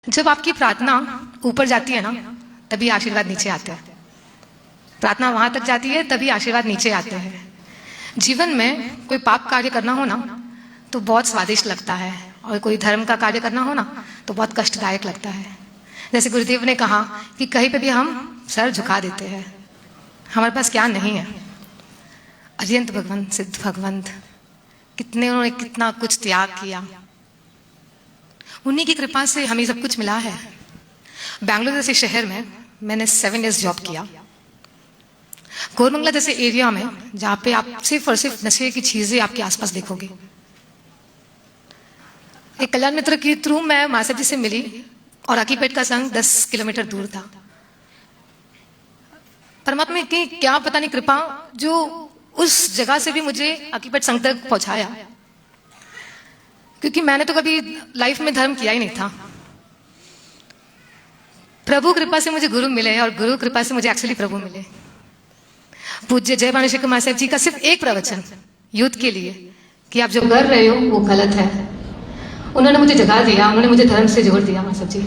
जब आपकी प्रार्थना ऊपर जाती है ना, तभी आशीर्वाद नीचे आते हैं। प्रार्थना वहां तक जाती है, तभी आशीर्वाद नीचे आते हैं। जीवन में कोई पाप कार्य करना हो ना, तो बहुत स्वादिष्ट लगता है, और कोई धर्म का कार्य करना हो ना, तो बहुत कष्टदायक लगता है। जैसे गुरुदेव ने कहा कि कहीं पे भी हम सर झुका देते हैं, हमारे पास क्या नहीं है। अरिहंत भगवंत, सिद्ध भगवंत, उन्होंने कितना कुछ त्याग किया, उन्हीं की कृपा से हमें सब कुछ मिला है। बैंगलोर जैसे शहर में मैंने 7 इयर्स जॉब किया। कोरमंगला जैसे एरिया में, जहाँ पे आप सिर्फ और सिर्फ नशे की चीजें आपके आसपास देखोगे। एक कल्याण मित्र के थ्रू मैं मासा जी से मिली, और अकीपेट का संघ 10 किलोमीटर दूर था। परमात्मा की क्या पता नहीं कृपा, जो उस जगह से भी मुझे अकीपेट संघ तक पहुंचाया, क्योंकि मैंने तो कभी लाइफ में धर्म किया ही नहीं था। प्रभु कृपा से मुझे गुरु मिले, और गुरु कृपा से मुझे एक्चुअली प्रभु मिले। पूज्य जय भानुशेखर महासाहेब जी का सिर्फ एक प्रवचन यूथ के लिए, कि आप जो कर रहे हो वो गलत है, उन्होंने मुझे जगा दिया, उन्होंने मुझे धर्म से जोड़ दिया। महासाहेब जी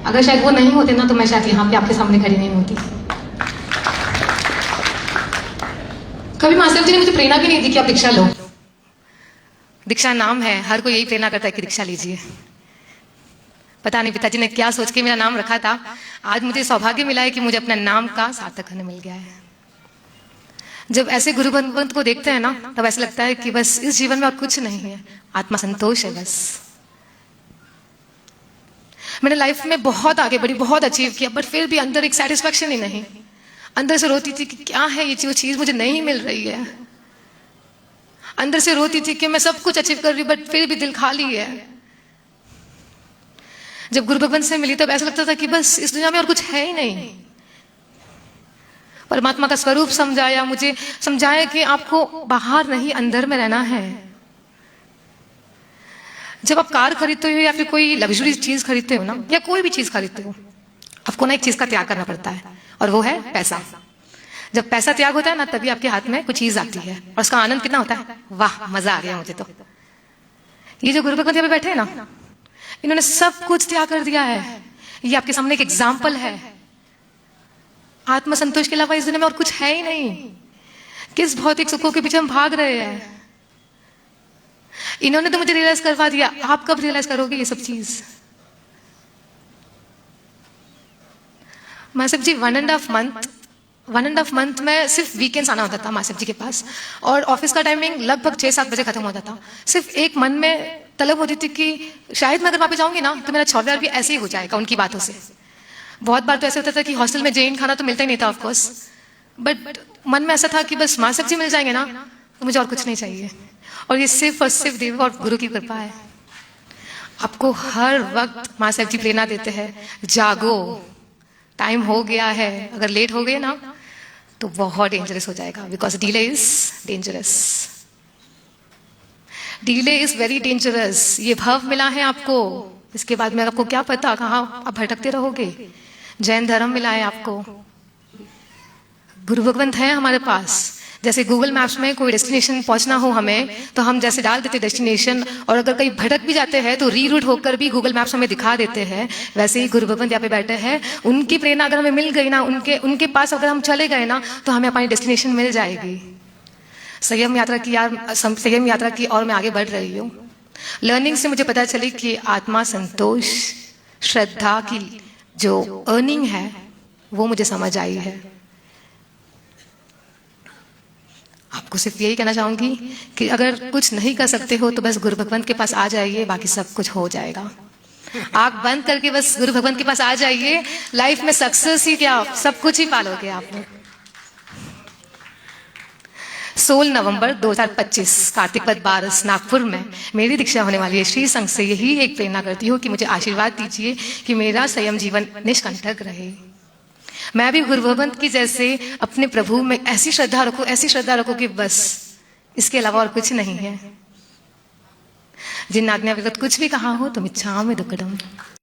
अगर शायद वो नहीं होते ना, तो मैं शायद यहाँ पे आपके सामने खड़ी नहीं होती। कभी महासाहेब जी ने मुझे प्रेरणा भी नहीं दी कि आप दीक्षा लो। दीक्षा नाम है, हर कोई यही प्रेरणा करता है कि दीक्षा लीजिए। पता नहीं पिताजी ने क्या सोच के मेरा नाम रखा था। आज मुझे सौभाग्य मिला है कि मुझे अपने नाम का सार्थक होने मिल गया है। जब ऐसे गुरु भगवंत को देखते हैं ना, तब ऐसा लगता है कि बस इस जीवन में और कुछ नहीं है, आत्मा संतोष है बस। मैंने लाइफ में बहुत आगे बढ़ी, बहुत अचीव किया, बट फिर भी अंदर एक सेटिस्फैक्शन ही नहीं। अंदर से रोती थी कि क्या है ये जो चीज मुझे नहीं मिल रही है। अंदर से रोती थी कि मैं सब कुछ अचीव कर रही हूँ, बट फिर भी दिल खाली है। जब गुरु भगवंत से मिली, तब ऐसा लगता था कि बस इस दुनिया में और कुछ है ही नहीं। परमात्मा का स्वरूप समझाया, मुझे समझाया कि आपको बाहर नहीं अंदर में रहना है। जब आप कार खरीदते हो या फिर कोई लग्जरी चीज खरीदते हो ना, या कोई भी चीज खरीदते हो, आपको ना एक चीज का त्याग करना पड़ता है, और वो है पैसा। जब पैसा त्याग होता है ना, तभी आपके हाथ में कुछ चीज आती है, और उसका आनंद कितना होता है, वाह मजा आ गया मुझे तो। ये जो गुरु भगवंत यहाँ पे बैठे हैं ना, इन्होंने सब कुछ त्याग कर दिया है। ये आपके सामने एक एग्जाम्पल है। आत्म संतोष के अलावा इस दुनिया में और कुछ है ही नहीं। किस भौतिक सुखों के पीछे हम भाग रहे हैं। इन्होंने तो मुझे रियलाइज करवा दिया। आप कब रियलाइज करोगे ये सब चीज? महासाहेब जी 1.5 मंथ में सिर्फ वीकेंड्स आना होता था महासाहेब जी के पास, और ऑफिस का टाइमिंग लगभग 6-7 बजे खत्म होता था। सिर्फ एक मन में तलब होती थी कि शायद मैं अगर वहां पे जाऊंगी ना, तो मेरा 6 भी ऐसे ही हो जाएगा उनकी बातों से। बहुत बार तो ऐसे होता था कि हॉस्टल में जैन खाना तो मिलता ही नहीं था ऑफकोर्स, बट मन में ऐसा था कि बस महासाहेब जी मिल जाएंगे ना, तो मुझे और कुछ नहीं चाहिए। और ये सिर्फ और सिर्फ देव और गुरु की कृपा है। आपको हर वक्त महासाहेब जी प्रेरणा देते हैं, जागो, टाइम हो गया है। अगर लेट हो गए ना, तो बहुत डेंजरस हो जाएगा, because delay is dangerous. Delay is very dangerous. ये भाव मिला है आपको, इसके बाद में आपको क्या पता कहाँ आप भटकते रहोगे। जैन धर्म मिला है आपको, गुरु भगवंत है हमारे पास। जैसे गूगल मैप्स में कोई डेस्टिनेशन पहुंचना हो हमें, तो हम जैसे डाल देते डेस्टिनेशन, और अगर कहीं भटक भी जाते हैं तो रीरूट होकर भी गूगल मैप्स हमें दिखा देते हैं। वैसे ही गुरु भगवंत यहाँ पे बैठे हैं। उनकी प्रेरणा अगर हमें मिल गई ना, उनके पास अगर हम चले गए ना, तो हमें अपनी डेस्टिनेशन मिल जाएगी। संयम यात्रा की और मैं आगे बढ़ रही हूँ। लर्निंग से मुझे पता चली कि आत्मा संतोष, श्रद्धा की जो अर्निंग है, वो मुझे समझ आई है। आपको सिर्फ यही कहना चाहूंगी कि अगर कुछ नहीं कर सकते हो, तो बस गुरु भगवंत के पास आ जाइए, बाकी सब कुछ हो जाएगा। आंख बंद करके बस गुरु भगवंत के पास आ जाइए। लाइफ में सक्सेस ही क्या, सब कुछ ही पालोगे आप लोग। 16 नवंबर 2025 कार्तिक पद 12 नागपुर में मेरी दीक्षा होने वाली है। श्री संघ से यही एक प्रेरणा करती हूँ कि मुझे आशीर्वाद दीजिए कि मेरा संयम जीवन निष्कंटक रहे। मैं भी गुरु भगवंत की जैसे अपने प्रभु में ऐसी श्रद्धा रखो कि बस इसके अलावा और कुछ नहीं है। जिन आज्ञा विगत कुछ भी कहा हो, तुम इच्छाओं में दुक्कड़म।